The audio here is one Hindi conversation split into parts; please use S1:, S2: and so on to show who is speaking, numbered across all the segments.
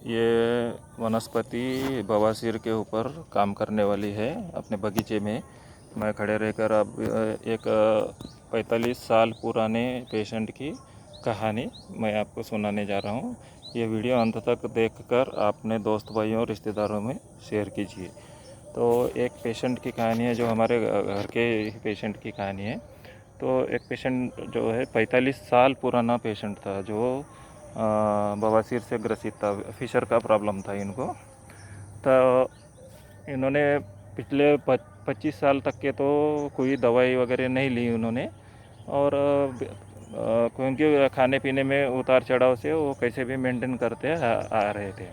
S1: ये वनस्पति बवासीर के ऊपर काम करने वाली है। अपने बगीचे में मैं खड़े रहकर अब एक 45 साल पुराने पेशेंट की कहानी मैं आपको सुनाने जा रहा हूँ। ये वीडियो अंत तक देखकर अपने दोस्त भाइयों और रिश्तेदारों में शेयर कीजिए। तो एक पेशेंट की कहानी है जो हमारे घर के पेशेंट की कहानी है। तो एक पेशेंट जो है 45 साल पुराना पेशेंट था जो बवासीर से ग्रसित था। फिशर का प्रॉब्लम था इनको। तो इन्होंने पिछले 25 साल तक के तो कोई दवाई वगैरह नहीं ली उन्होंने, और क्योंकि खाने पीने में उतार चढ़ाव से वो कैसे भी मेंटेन करते आ रहे थे।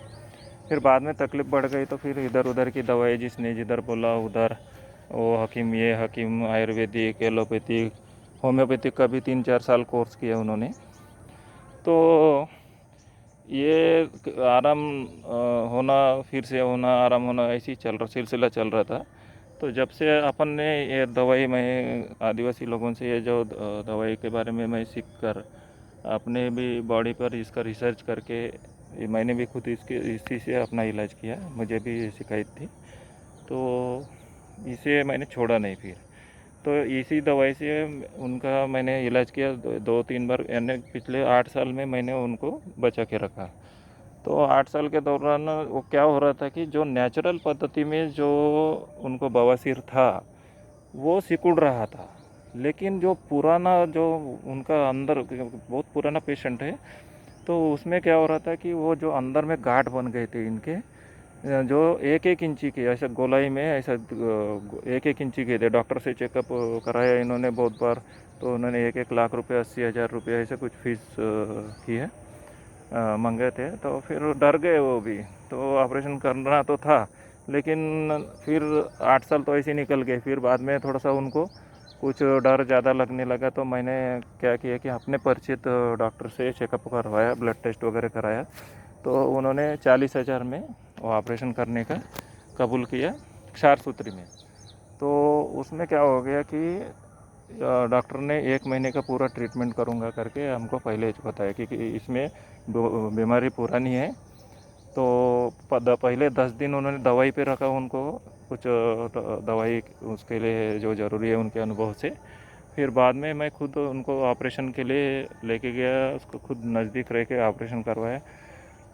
S1: फिर बाद में तकलीफ़ बढ़ गई तो फिर इधर उधर की दवाई जिसने जिधर बोला उधर, वो हकीम ये हकीम आयुर्वेदिक एलोपैथिक होम्योपैथिक का भी 3-4 साल कोर्स किया उन्होंने। तो ये आराम होना फिर से होना आराम होना ऐसी सिलसिला चल रहा था। तो जब से अपन ने ये दवाई, मैं आदिवासी लोगों से ये जो दवाई के बारे में मैं सीख कर अपने भी बॉडी पर इसका रिसर्च करके मैंने भी खुद इसी से अपना इलाज किया। मुझे भी शिकायत थी तो इसे मैंने छोड़ा नहीं। फिर तो इसी दवाई से उनका मैंने इलाज किया 2-3 बार, यानी पिछले 8 साल में मैंने उनको बचा के रखा। तो 8 साल के दौरान वो क्या हो रहा था कि जो नेचुरल पद्धति में जो उनको बवासीर था वो सिकुड़ रहा था, लेकिन जो पुराना जो उनका अंदर बहुत पुराना पेशेंट है, तो उसमें क्या हो रहा था कि वो जो अंदर में गांठ बन गए थे इनके, जो 1-1 इंची के, ऐसा गोलाई में ऐसा 1-1 इंची के थे। डॉक्टर से चेकअप कराया इन्होंने बहुत बार, तो उन्होंने 1-1 लाख रुपये 80,000 रुपये ऐसे कुछ फीस की है, मंगे थे। तो फिर डर गए वो भी, तो ऑपरेशन करना तो था, लेकिन फिर 8 साल तो ऐसे निकल गए। फिर बाद में थोड़ा सा उनको कुछ डर ज़्यादा लगने लगा, तो मैंने क्या किया कि अपने परिचित डॉक्टर से चेकअप करवाया, ब्लड टेस्ट वगैरह कराया। तो उन्होंने 40,000 में वो ऑपरेशन करने का कबूल किया, क्षारसूत्री में। तो उसमें क्या हो गया कि डॉक्टर ने 1 महीने का पूरा ट्रीटमेंट करूँगा करके हमको पहले ही बताया कि इसमें बीमारी पुरानी है। तो पहले 10 दिन उन्होंने दवाई पे रखा उनको, कुछ दवाई उसके लिए जो ज़रूरी है उनके अनुभव से। फिर बाद में मैं खुद उनको ऑपरेशन के लिए लेके गया, उसको खुद नज़दीक रह के ऑपरेशन करवाया।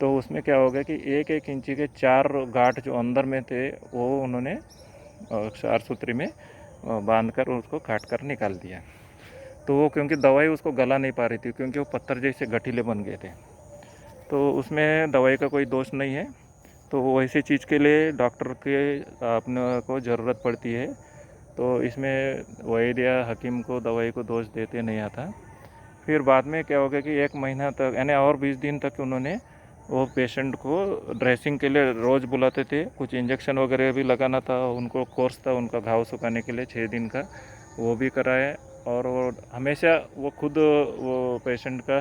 S1: तो उसमें क्या हो गया कि 1-1 इंची के 4 गांठ जो अंदर में थे वो उन्होंने क्षारसूत्री में बांध कर उसको काट कर निकाल दिया। तो वो क्योंकि दवाई उसको गला नहीं पा रही थी, क्योंकि वो पत्थर जैसे गठीले बन गए थे, तो उसमें दवाई का कोई दोष नहीं है। तो वैसी चीज़ के लिए डॉक्टर के अपने को ज़रूरत पड़ती है। तो इसमें वैद्य या हकीम को दवाई को दोष देते नहीं आता। फिर बाद में क्या हो गया कि 1 महीना तक, यानी और 20 दिन तक उन्होंने वो पेशेंट को ड्रेसिंग के लिए रोज़ बुलाते थे। कुछ इंजेक्शन वगैरह भी लगाना था उनको, कोर्स था उनका घाव सुखाने के लिए 6 दिन का, वो भी कराया। और वो हमेशा वो खुद वो पेशेंट का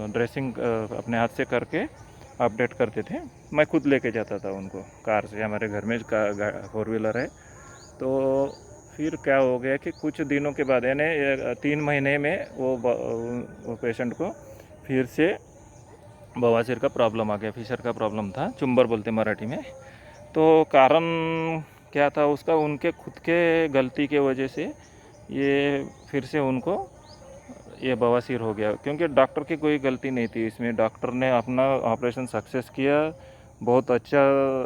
S1: ड्रेसिंग अपने हाथ से करके अपडेट करते थे। मैं खुद लेके जाता था उनको कार से, हमारे घर में 4 व्हीलर है। तो फिर क्या हो गया कि कुछ दिनों के बाद, यानी 3 महीने में वो पेशेंट को फिर से बवासीर का प्रॉब्लम आ गया। फिशर का प्रॉब्लम था, चुंबर बोलते मराठी में। तो कारण क्या था उसका, उनके खुद के गलती के वजह से ये फिर से उनको ये बवासीर हो गया, क्योंकि डॉक्टर की कोई गलती नहीं थी इसमें। डॉक्टर ने अपना ऑपरेशन सक्सेस किया, बहुत अच्छा,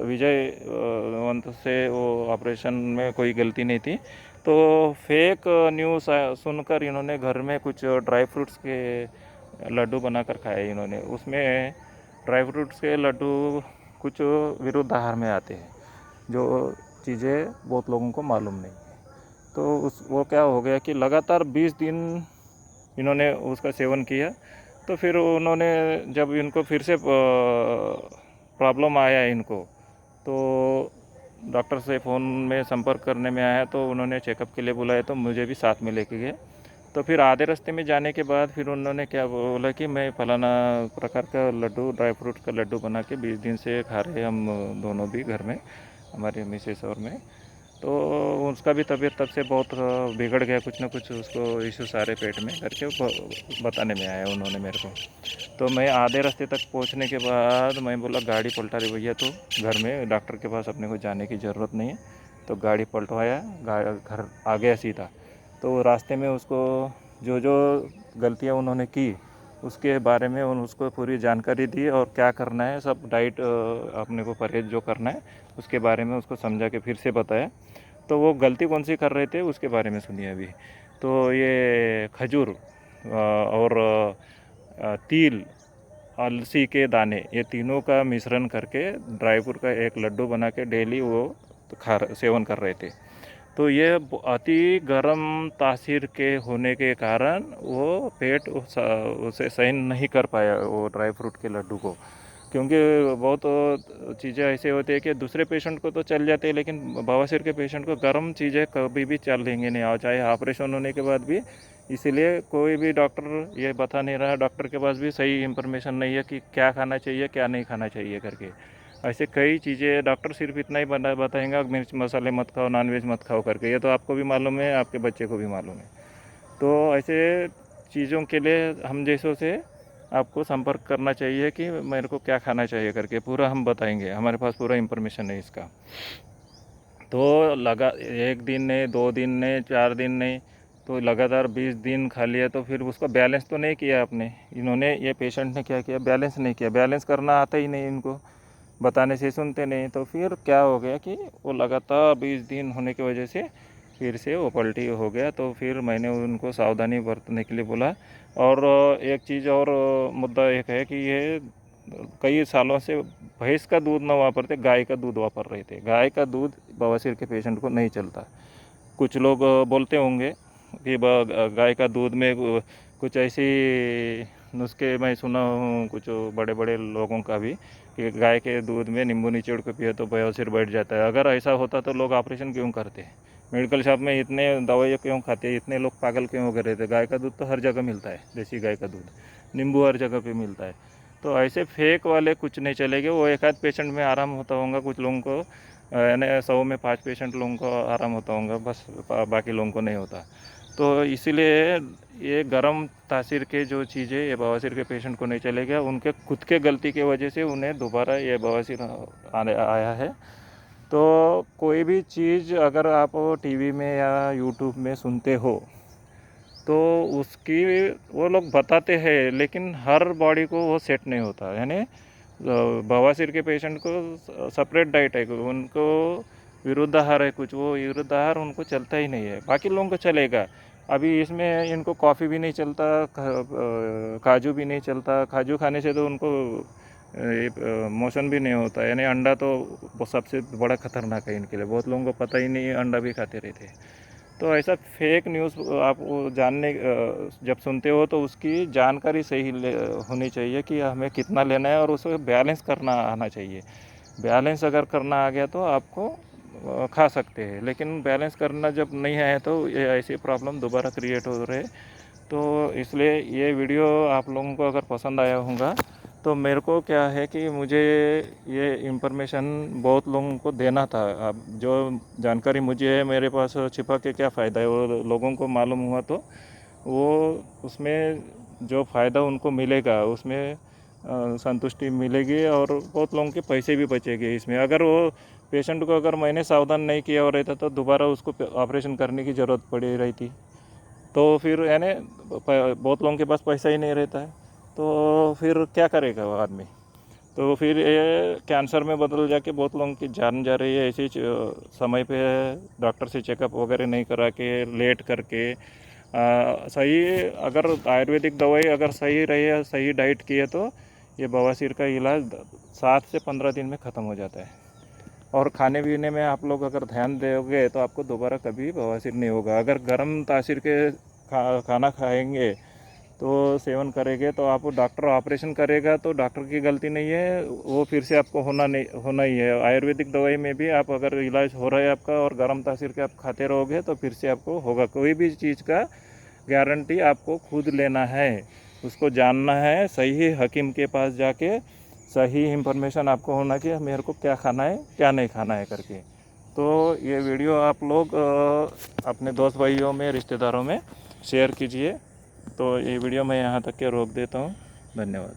S1: विजयवंत से वो ऑपरेशन में कोई गलती नहीं थी। तो फेक न्यूज़ सुनकर इन्होंने घर में कुछ ड्राई फ्रूट्स के लड्डू बनाकर खाए इन्होंने। उसमें ड्राई फ्रूट्स के लड्डू कुछ विरुद्ध आहार में आते हैं, जो चीज़ें बहुत लोगों को मालूम नहीं है। तो वो क्या हो गया कि लगातार 20 दिन इन्होंने उसका सेवन किया। तो फिर उन्होंने, जब इनको फिर से प्रॉब्लम आया इनको, तो डॉक्टर से फ़ोन में संपर्क करने में आया, तो उन्होंने चेकअप के लिए बुलाया, तो मुझे भी साथ में लेके गए। तो फिर आधे रास्ते में जाने के बाद फिर उन्होंने क्या बोला कि मैं फलाना प्रकार का लड्डू, ड्राई फ्रूट का लड्डू बना के 20 दिन से खा रहे हम दोनों भी घर में, हमारे मिसेस और मैं। तो उसका भी तबीयत तब से बहुत बिगड़ गया, कुछ ना कुछ उसको इशू सारे पेट में करके बताने में आया उन्होंने मेरे को। तो मैं आधे रास्ते तक पहुंचने के बाद मैं बोला गाड़ी पलटा रही भैया, तो घर में डॉक्टर के पास अपने को जाने की ज़रूरत नहीं है। तो गाड़ी पलटवाया, घर आ गया सीधा। तो रास्ते में उसको जो जो गलतियाँ उन्होंने की उसके बारे में उसको पूरी जानकारी दी, और क्या करना है सब डाइट अपने को परहेज जो करना है उसके बारे में उसको समझा के फिर से बताया। तो वो गलती कौन सी कर रहे थे उसके बारे में सुनिए अभी। तो ये खजूर और तिल, अलसी के दाने, ये तीनों का मिश्रण करके ड्राई फ्रूट का एक लड्डू बना के डेली वो सेवन कर रहे थे। तो ये अति गर्म तासीर के होने के कारण वो पेट उसे सहन नहीं कर पाया वो ड्राई फ्रूट के लड्डू को, क्योंकि बहुत चीज़ें ऐसे होती है कि दूसरे पेशेंट को तो चल जाते हैं, लेकिन बवासीर के पेशेंट को गर्म चीज़ें कभी भी चल लेंगे नहीं, और चाहे ऑपरेशन होने के बाद भी। इसीलिए कोई भी डॉक्टर ये बता नहीं रहा, डॉक्टर के पास भी सही इन्फॉर्मेशन नहीं है कि क्या खाना चाहिए क्या नहीं खाना चाहिए करके। ऐसे कई चीज़ें डॉक्टर सिर्फ इतना ही बताएंगे मिर्च मसाले मत खाओ, नॉनवेज मत खाओ करके। ये तो आपको भी मालूम है, आपके बच्चे को भी मालूम है। तो ऐसे चीज़ों के लिए हम जैसों से आपको संपर्क करना चाहिए कि मेरे को क्या खाना चाहिए करके, पूरा हम बताएंगे, हमारे पास पूरा इन्फॉर्मेशन है इसका। तो लगा 1 दिन नहीं, 2 दिन नहीं, 4 दिन नहीं, तो लगातार 20 दिन खा लिया। तो फिर उसको बैलेंस तो नहीं किया आपने, इन्होंने ये पेशेंट ने क्या किया, बैलेंस नहीं किया। बैलेंस करना आता ही नहीं इनको, बताने से सुनते नहीं। तो फिर क्या हो गया कि वो लगातार 20 दिन होने की वजह से फिर से वो पलटी हो गया। तो फिर मैंने उनको सावधानी बरतने के लिए बोला। और एक चीज़ और मुद्दा एक है कि ये कई सालों से भैंस का दूध न वापरते, गाय का दूध वापर रहे थे। गाय का दूध बवासीर के पेशेंट को नहीं चलता। कुछ लोग बोलते होंगे कि गाय का दूध में कुछ ऐसी नुस्खे मैं सुना हूँ कुछ बड़े बड़े लोगों का भी, कि गाय के दूध में नींबू निचोड़ के पिए तो बवासीर बैठ जाता है। अगर ऐसा होता तो लोग ऑपरेशन क्यों करते हैं, मेडिकल शॉप में इतने दवाइयाँ क्यों खाते हैं, इतने लोग पागल क्यों हो गए थे। गाय का दूध तो हर जगह मिलता है, देसी गाय का दूध, नींबू हर जगह पे मिलता है। तो ऐसे फेक वाले कुछ नहीं चलेंगे। वो एक आध पेशेंट में आराम होता होगा, कुछ लोगों को यानी 100 में 5 पेशेंट लोगों को आराम होता होगा, बस बाकी लोगों को नहीं होता। तो इसीलिए ये गर्म तासीर के जो चीज़ें ये बवासीर के पेशेंट को नहीं चलेगा। उनके खुद के गलती की वजह से उन्हें दोबारा ये बवासीर आया है। तो कोई भी चीज़ अगर आप टीवी में या यूट्यूब में सुनते हो तो उसकी वो लोग बताते हैं, लेकिन हर बॉडी को वो सेट नहीं होता। यानी बवासीर के पेशेंट को सेपरेट डाइट है, उनको विरुद्ध आहार है कुछ, वो विरुद्ध आहार उनको चलता ही नहीं है, बाकी लोगों को चलेगा। अभी इसमें इनको कॉफ़ी भी नहीं चलता, काजू भी नहीं चलता। काजू खाने से तो उनको मोशन भी नहीं होता। यानी अंडा तो सबसे बड़ा खतरनाक है इनके लिए, बहुत लोगों को पता ही नहीं, अंडा भी खाते रहते हैं। तो ऐसा फेक न्यूज़ आप जानने जब सुनते हो तो उसकी जानकारी सही होनी चाहिए कि हमें कितना लेना है, और उसे बैलेंस करना आना चाहिए। बैलेंस अगर करना आ गया तो आपको खा सकते हैं, लेकिन बैलेंस करना जब नहीं आया तो ये ऐसी प्रॉब्लम दोबारा क्रिएट हो रहे। तो इसलिए ये वीडियो आप लोगों को अगर पसंद आया होगा तो मेरे को क्या है कि मुझे ये इन्फॉर्मेशन बहुत लोगों को देना था। अब जो जानकारी मुझे है मेरे पास छिपा के क्या फ़ायदा है, वो लोगों को मालूम हुआ तो वो उसमें जो फ़ायदा उनको मिलेगा उसमें संतुष्टि मिलेगी, और बहुत लोगों के पैसे भी बचेंगे इसमें। अगर वो पेशेंट को अगर मैंने सावधान नहीं किया हो रहता तो दोबारा उसको ऑपरेशन करने की ज़रूरत पड़ी रहती। तो फिर यानी बहुत लोगों के पास पैसा ही नहीं रहता है, तो फिर क्या करेगा वो आदमी। तो फिर ये कैंसर में बदल जाके बहुत लोगों की जान जा रही है। ऐसे समय पे डॉक्टर से चेकअप वगैरह नहीं करा के, लेट करके सही अगर आयुर्वेदिक दवाई अगर सही रही है, सही डाइट की है, तो ये बवासीर का इलाज 7 से 15 दिन में ख़त्म हो जाता है। और खाने पीने में आप लोग अगर ध्यान दोगे तो आपको दोबारा कभी बवासीर नहीं होगा। अगर गर्म तासीर के खाना खाएंगे तो सेवन करेंगे तो आप डॉक्टर ऑपरेशन करेगा तो डॉक्टर की गलती नहीं है, वो फिर से आपको होना ही है। आयुर्वेदिक दवाई में भी आप अगर इलाज हो रहा है आपका और गर्म तासीर के आप खाते रहोगे तो फिर से आपको होगा। कोई भी चीज़ का गारंटी आपको खुद लेना है, उसको जानना है, सही हकीम के पास जाके सही इन्फॉर्मेशन आपको होना कि मेरे को क्या खाना है क्या नहीं खाना है करके। तो ये वीडियो आप लोग अपने दोस्त भाइयों में, रिश्तेदारों में शेयर कीजिए। तो ये वीडियो मैं यहाँ तक के रोक देता हूँ। धन्यवाद।